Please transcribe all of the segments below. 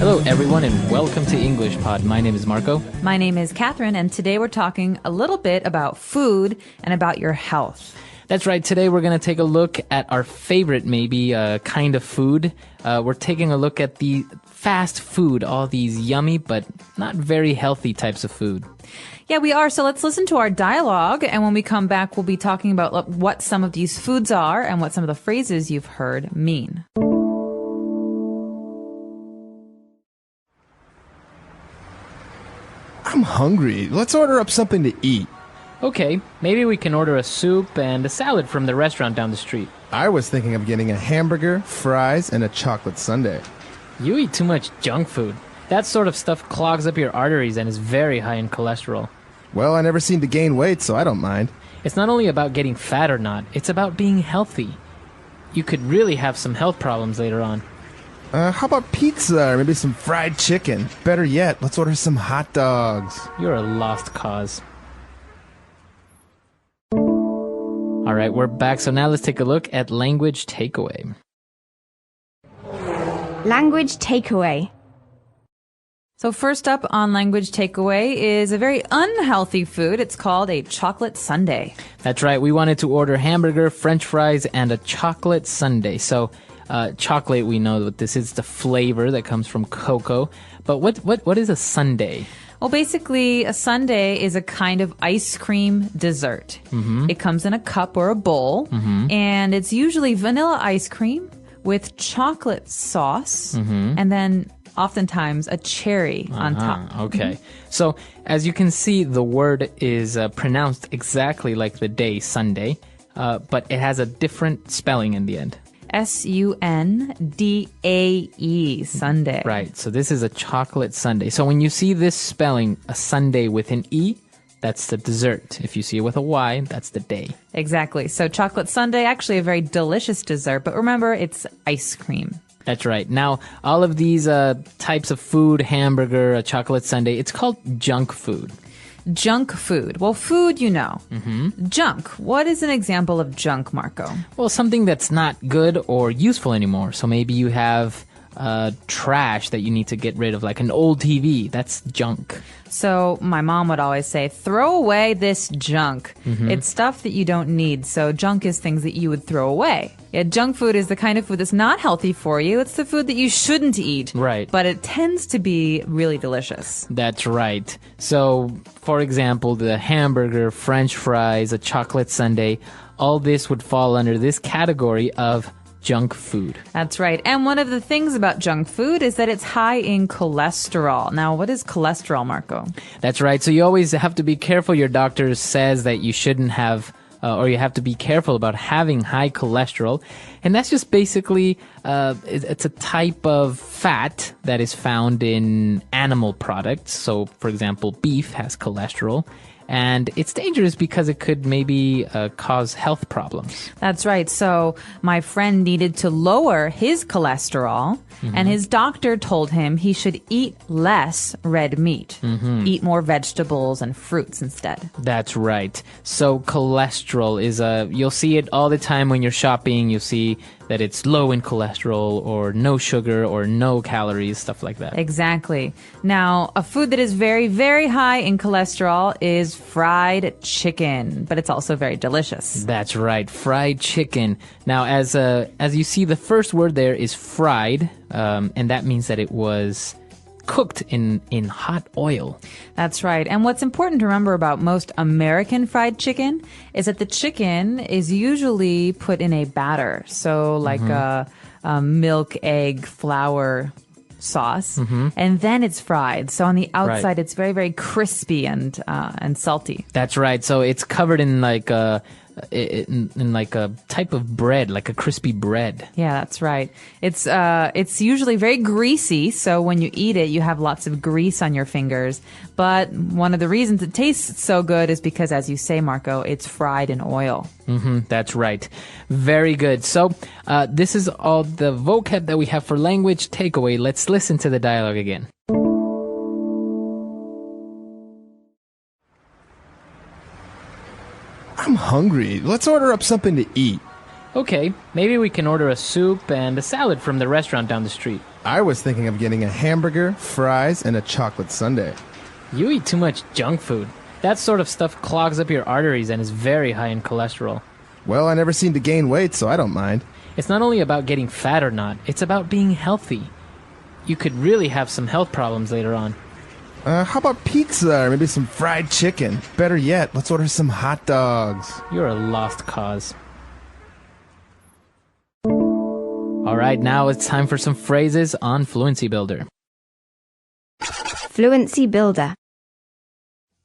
Hello, everyone, and welcome to English Pod. My name is Marco. My name is Catherine, and today we're talking a little bit about food and about your health. That's right. Today we're going to take a look at our favorite, maybe, kind of food. We're taking a look at the fast food, all these yummy but not very healthy types of food. Yeah, we are. So let's listen to our dialogue, and when we come back, we'll be talking about what some of these foods are and what some of the phrases you've heard mean. I'm hungry. Let's order up something to eat. Okay, maybe we can order a soup and a salad from the restaurant down the street. I was thinking of getting a hamburger, fries, and a chocolate sundae. You eat too much junk food. That sort of stuff clogs up your arteries and is very high in cholesterol. Well, I never seem to gain weight, so I don't mind. It's not only about getting fat or not, it's about being healthy. You could really have some health problems later on. How about pizza or maybe some fried chicken? Better yet, let's order some hot dogs. You're a lost cause. All right, we're back. So now let's take a look at language takeaway. Language takeaway. So first up on language takeaway is a very unhealthy food. It's called a chocolate sundae. That's right. We wanted to order hamburger, french fries, and a chocolate sundae. So chocolate, we know that this is the flavor that comes from cocoa. But what is a sundae? Well, basically, a sundae is a kind of ice cream dessert. Mm-hmm. It comes in a cup or a bowl, and it's usually vanilla ice cream with chocolate sauce, and then oftentimes a cherry on top. Okay. So, as you can see, the word is pronounced exactly like the day Sunday, but it has a different spelling in the end. Sundae, sundae. Right. So this is a chocolate sundae. So when you see this spelling, a sundae with an E, that's the dessert. If you see it with a Y, that's the day. Exactly. So chocolate sundae, actually a very delicious dessert, but remember, it's ice cream. That's right. Now, all of these types of food, hamburger, a chocolate sundae, it's called junk food. Junk food. Well, food, you know. Junk. What is an example of junk, Marco? Well, something that's not good or useful anymore. So maybe you have trash that you need to get rid of, like an old TV. That's junk. So my mom would always say, throw away this junk. It's stuff that you don't need. So junk is things that you would throw away. Yeah, junk food is the kind of food that's not healthy for you. It's the food that you shouldn't eat. Right. But it tends to be really delicious. That's right. So, for example, the hamburger, french fries, a chocolate sundae, all this would fall under this category of junk food. That's right. And one of the things about junk food is that it's high in cholesterol. Now, what is cholesterol, Marco? That's right. So you always have to be careful. Your doctor says that you shouldn't have or you have to be careful about having high cholesterol. And that's just basically, it's a type of fat that is found in animal products. So, for example, beef has cholesterol. And it's dangerous because it could maybe cause health problems. That's right. So my friend needed to lower his cholesterol, and his doctor told him he should eat less red meat, eat more vegetables and fruits instead. That's right. So cholesterol is you'll see it all the time when you're shopping. You'll see that it's low in cholesterol or no sugar or no calories, stuff like that. Exactly. Now, a food that is very, very high in cholesterol is fried chicken, but it's also very delicious. That's right, fried chicken. Now, as you see, the first word there is fried, and that means that it was cooked in hot oil. That's right. And what's important to remember about most American fried chicken is that the chicken is usually put in a batter. So like a milk, egg, flour sauce, and then it's fried. So on the outside, it's very, very crispy and salty. That's right. So it's covered in like in like a type of bread, like a crispy bread. Yeah, that's right. It's usually very greasy, so when you eat it, you have lots of grease on your fingers. But one of the reasons it tastes so good is because, as you say, Marco, it's fried in oil. That's right. Very good. So this is all the vocab that we have for language takeaway. Let's listen to the dialogue again. I'm hungry. Let's order up something to eat. Okay, maybe we can order a soup and a salad from the restaurant down the street. I was thinking of getting a hamburger, fries, and a chocolate sundae. You eat too much junk food. That sort of stuff clogs up your arteries and is very high in cholesterol. Well, I never seem to gain weight, so I don't mind. It's not only about getting fat or not, it's about being healthy. You could really have some health problems later on. How about pizza or maybe some fried chicken? Better yet, let's order some hot dogs. You're a lost cause. All right, now it's time for some phrases on Fluency Builder. Fluency Builder.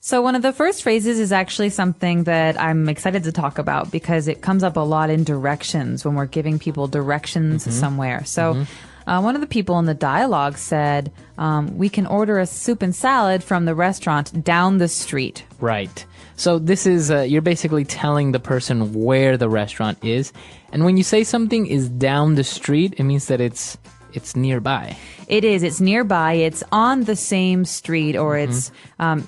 So one of the first phrases is actually something that I'm excited to talk about because it comes up a lot in directions when we're giving people directions somewhere. So one of the people in the dialogue said, we can order a soup and salad from the restaurant down the street. Right. So this is, you're basically telling the person where the restaurant is. And when you say something is down the street, it means that it's nearby. It is. It's nearby. It's on the same street, or it's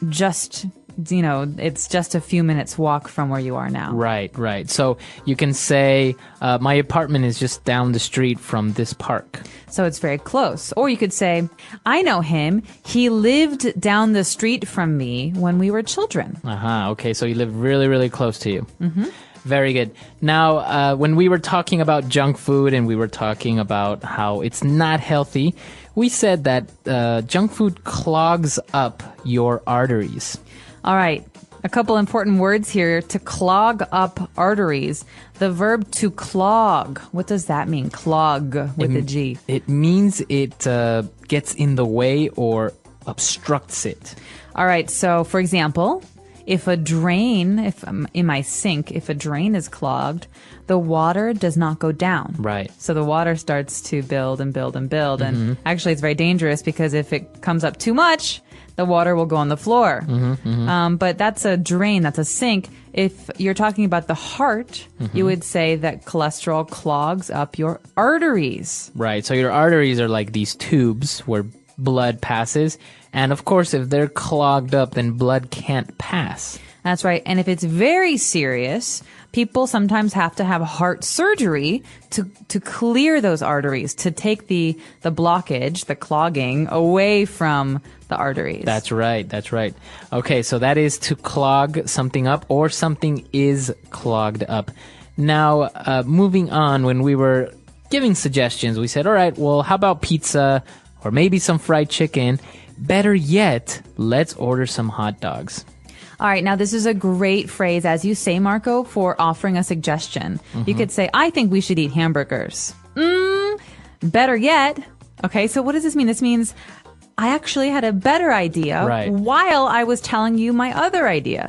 just, it's just a few minutes walk from where you are now. Right, right. So you can say, my apartment is just down the street from this park. So it's very close. Or you could say, I know him. He lived down the street from me when we were children. Okay. So he lived really, really close to you. Very good. Now, when we were talking about junk food and we were talking about how it's not healthy, we said that junk food clogs up your arteries. All right. A couple important words here. To clog up arteries. The verb to clog. What does that mean? Clog with a G. It means it gets in the way or obstructs it. All right. So, for example, if a drain, if in my sink, if a drain is clogged, the water does not go down. Right. So the water starts to build and build and build. And actually, it's very dangerous because if it comes up too much, the water will go on the floor. But that's a drain, that's a sink. If you're talking about the heart, you would say that cholesterol clogs up your arteries. Right. So your arteries are like these tubes where blood passes. And of course, if they're clogged up, then blood can't pass. That's right. And if it's very serious, people sometimes have to have heart surgery to clear those arteries, to take the blockage, the clogging, away from the arteries. That's right. That's right. Okay, so that is to clog something up, or something is clogged up. Now, moving on, when we were giving suggestions, we said, all right, well, how about pizza or maybe some fried chicken? Better yet, let's order some hot dogs. All right, now this is a great phrase, as you say, Marco, for offering a suggestion. You could say, I think we should eat hamburgers. Better yet. Okay, so what does this mean? This means I actually had a better idea while I was telling you my other idea.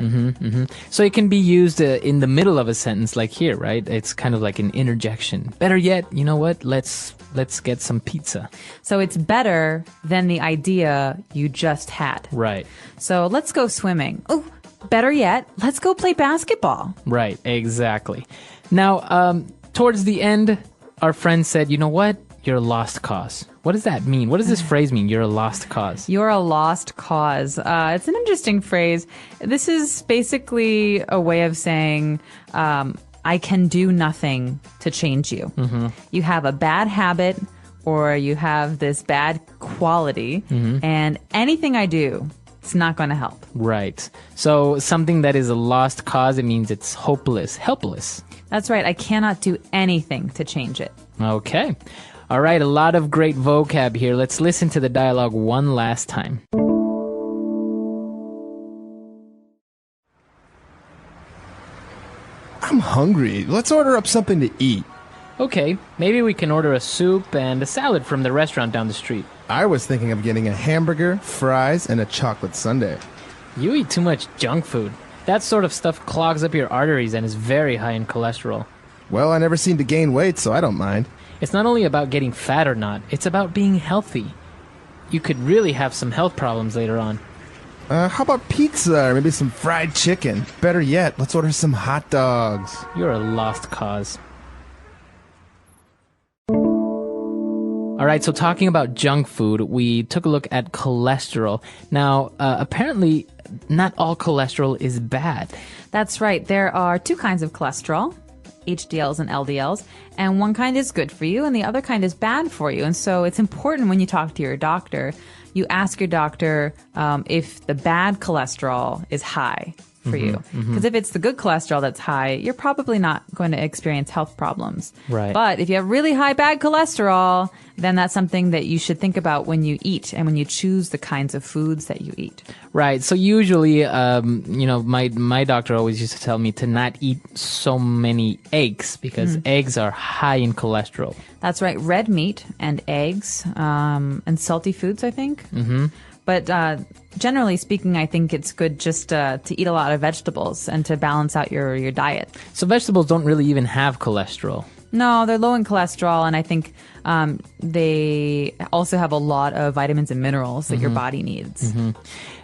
So it can be used in the middle of a sentence, like here, right? It's kind of like an interjection. Better yet, you know what? Let's get some pizza. So it's better than the idea you just had. Right. So let's go swimming. Oh, better yet, let's go play basketball. Right, exactly. Now, towards the end, our friend said, you know what? You're a lost cause. What does that mean? What does this phrase mean? You're a lost cause. You're a lost cause. It's an interesting phrase. This is basically a way of saying, I can do nothing to change you. You have a bad habit, or you have this bad quality, and anything I do, it's not going to help. Right. So something that is a lost cause, it means it's hopeless, helpless. That's right. I cannot do anything to change it. Okay. All right, a lot of great vocab here. Let's listen to the dialogue one last time. I'm hungry. Let's order up something to eat. Okay, maybe we can order a soup and a salad from the restaurant down the street. I was thinking of getting a hamburger, fries, and a chocolate sundae. You eat too much junk food. That sort of stuff clogs up your arteries and is very high in cholesterol. Well, I never seem to gain weight, so I don't mind. It's not only about getting fat or not, it's about being healthy. You could really have some health problems later on. How about pizza or maybe some fried chicken? Better yet, let's order some hot dogs. You're a lost cause. All right, so talking about junk food, we took a look at cholesterol. Now, apparently, not all cholesterol is bad. That's right. There are two kinds of cholesterol. HDLs and LDLs, and one kind is good for you and the other kind is bad for you. And so it's important when you talk to your doctor, you ask your doctor if the bad cholesterol is high for you. Because if it's the good cholesterol that's high, you're probably not going to experience health problems. Right. But if you have really high bad cholesterol, then that's something that you should think about when you eat and when you choose the kinds of foods that you eat. Right. So usually, my doctor always used to tell me to not eat so many eggs because eggs are high in cholesterol. That's right. Red meat and eggs and salty foods, I think. Mm-hmm. But generally speaking, I think it's good just to eat a lot of vegetables and to balance out your diet. So vegetables don't really even have cholesterol. No, they're low in cholesterol, and I think they also have a lot of vitamins and minerals that your body needs.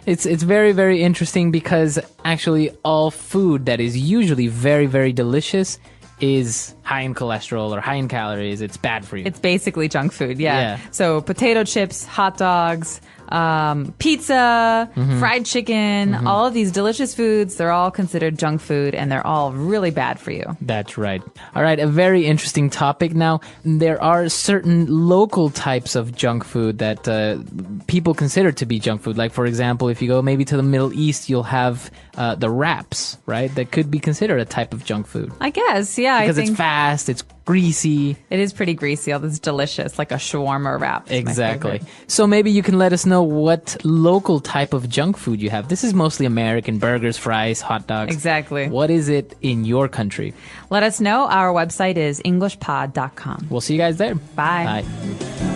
It's very, very interesting because actually all food that is usually very, very delicious is high in cholesterol or high in calories. It's bad for you. It's basically junk food, yeah. Yeah. So potato chips, hot dogs, pizza, fried chicken, all of these delicious foods, they're all considered junk food and they're all really bad for you. That's right. All right, a very interesting topic. Now, there are certain local types of junk food that people consider to be junk food. Like, for example, if you go maybe to the Middle East, you'll have the wraps, right? That could be considered a type of junk food. I guess, yeah. Because I think it's fast, it's greasy. it is pretty greasy, although it's delicious, like a shawarma wrap. is my Exactly. favorite. So maybe you can let us know what local type of junk food you have. This is mostly American: burgers, fries, hot dogs. Exactly. What is it in your country? Let us know. Our website is englishpod.com. We'll see you guys there. Bye. Bye.